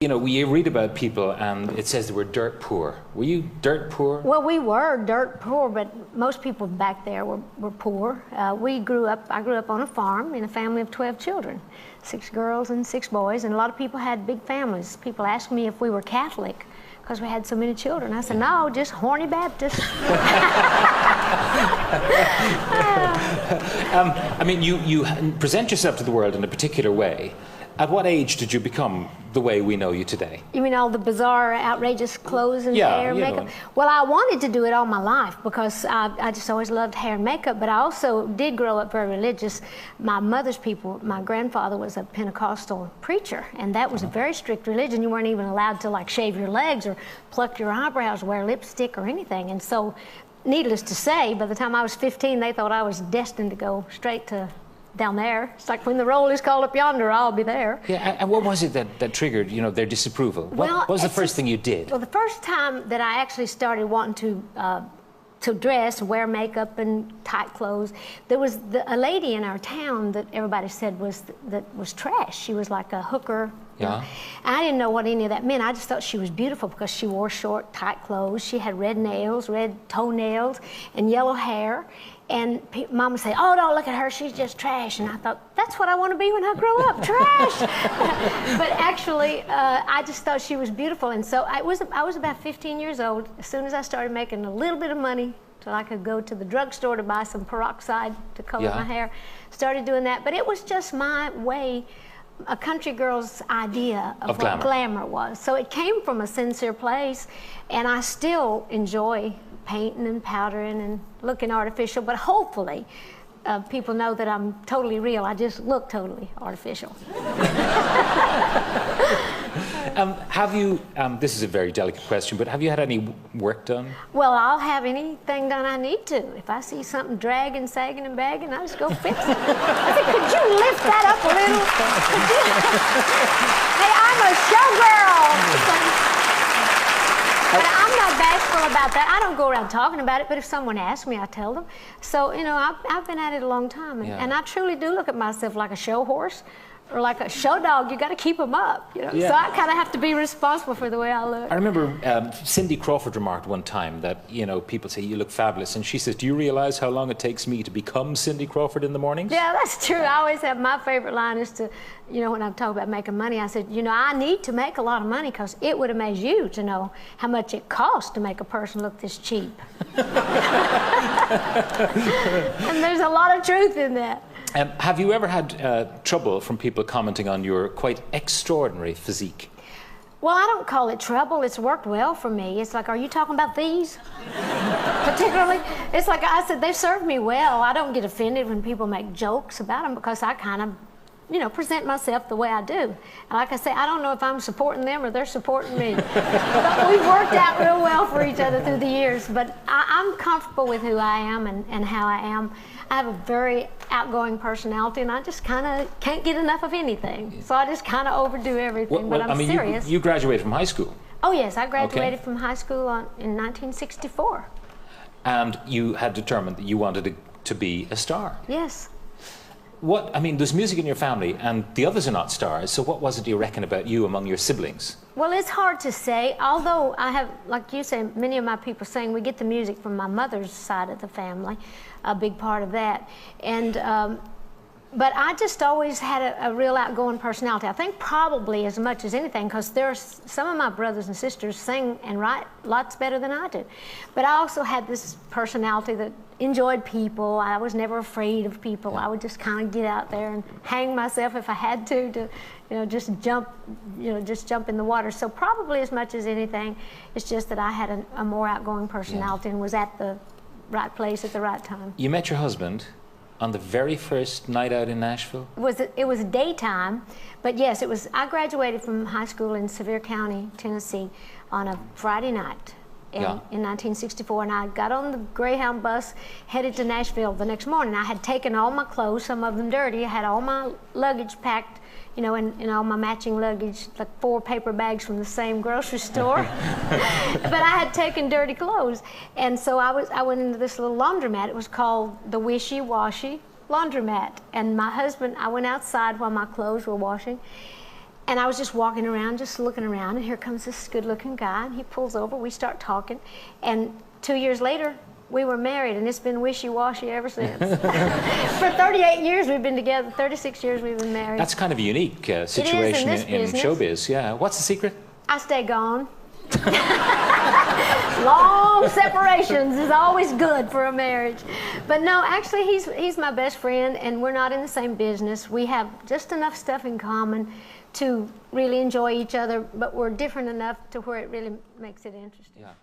You know, we read about people and it says they were dirt poor. Were you dirt poor? Well, we were dirt poor, but most people back there were poor. I grew up on a farm in a family of 12 children, 6 girls and 6 boys, and a lot of people had big families. People asked me if we were Catholic because we had so many children. I said, no, just horny Baptist. I mean, you present yourself to the world in a particular way. At what age did you become the way we know you today? You mean all the bizarre, outrageous clothes and hair and makeup? Well, I wanted to do it all my life because I just always loved hair and makeup, but I also did grow up very religious. My mother's people, my grandfather was a Pentecostal preacher, and that was a very strict religion. You weren't even allowed to like shave your legs or pluck your eyebrows, wear lipstick or anything. And so, needless to say, by the time I was 15, they thought I was destined to go straight to down there. It's like when the roll is called up yonder, I'll be there. Yeah, and what was it that triggered, you know, their disapproval? What was the first thing you did? Well, the first time that I actually started wanting to dress, wear makeup and tight clothes, there was a lady in our town that everybody said was trash. She was like a hooker. Yeah. And I didn't know what any of that meant. I just thought she was beautiful because she wore short, tight clothes. She had red nails, red toenails, and yellow hair. And Mom would say, oh, don't look at her, she's just trash. And I thought, that's what I want to be when I grow up, trash. But actually, I just thought she was beautiful. And so I was about 15 years old. As soon as I started making a little bit of money, so I could go to the drugstore to buy some peroxide to color my hair, started doing that. But it was just my way, a country girl's idea of what glamour was. So it came from a sincere place, and I still enjoy painting and powdering and looking artificial, but hopefully people know that I'm totally real. I just look totally artificial. Have you, this is a very delicate question, but have you had any work done? Well, I'll have anything done I need to. If I see something dragging, sagging, and bagging, I just go fix it. I said, could you lift that up a little? Hey, I'm a showgirl. But I'm not bashful about that. I don't go around talking about it, but if someone asks me, I tell them. So, you know, I've been at it a long time, and I truly do look at myself like a show horse or like a show dog. You got to keep them up, you know. Yeah. So I kind of have to be responsible for the way I look. I remember Cindy Crawford remarked one time that, you know, people say you look fabulous, and she says, do you realize how long it takes me to become Cindy Crawford in the mornings? Yeah, that's true. I always have, my favorite line is to, you know, when I talk about making money, I said, you know, I need to make a lot of money because it would amaze you to know how much it costs to make a person look this cheap. And there's a lot of truth in that. Have you ever had trouble from people commenting on your quite extraordinary physique? Well, I don't call it trouble. It's worked well for me. It's like, are you talking about these? Particularly? It's like I said, they serve me well. I don't get offended when people make jokes about them because I kind of, you know, present myself the way I do. And like I say, I don't know if I'm supporting them or they're supporting me. But we've worked out real well for each other through the years. But I'm comfortable with who I am and how I am. I have a very outgoing personality, and I just kind of can't get enough of anything. So I just kind of overdo everything, but I'm serious. You graduated from high school? Oh, yes. I graduated from high school in 1964. And you had determined that you wanted to be a star? Yes. I mean, there's music in your family, and the others are not stars, so what was it you reckon about you among your siblings? Well, it's hard to say, although I have, like you say, many of my people sing, we get the music from my mother's side of the family, a big part of that. And, but I just always had a real outgoing personality. I think probably as much as anything, because there's some of my brothers and sisters sing and write lots better than I do. But I also had this personality that enjoyed people. I was never afraid of people. I would just kind of get out there and hang myself if I had to you know, just jump in the water. So probably as much as anything, it's just that I had a more outgoing personality and was at the right place at the right time. You met your husband on the very first night out in Nashville? It was daytime, but yes, it was. I graduated from high school in Sevier County, Tennessee, on a Friday night in 1964, and I got on the Greyhound bus, headed to Nashville the next morning. I had taken all my clothes, some of them dirty. I had all my luggage packed, you know, in all my matching luggage, like 4 paper bags from the same grocery store. But I had taken dirty clothes. And so I went into this little laundromat. It was called the Wishy Washy Laundromat. And my husband, I went outside while my clothes were washing. And I was just walking around, just looking around, and here comes this good-looking guy, and he pulls over, we start talking, and 2 years later, we were married, and it's been wishy-washy ever since. For 38 years we've been together, 36 years we've been married. That's kind of a unique situation in showbiz, yeah. What's the secret? I stay gone. Long separations is always good for a marriage. But no, actually he's my best friend, and we're not in the same business. We have just enough stuff in common to really enjoy each other, but we're different enough to where it really makes it interesting. Yeah.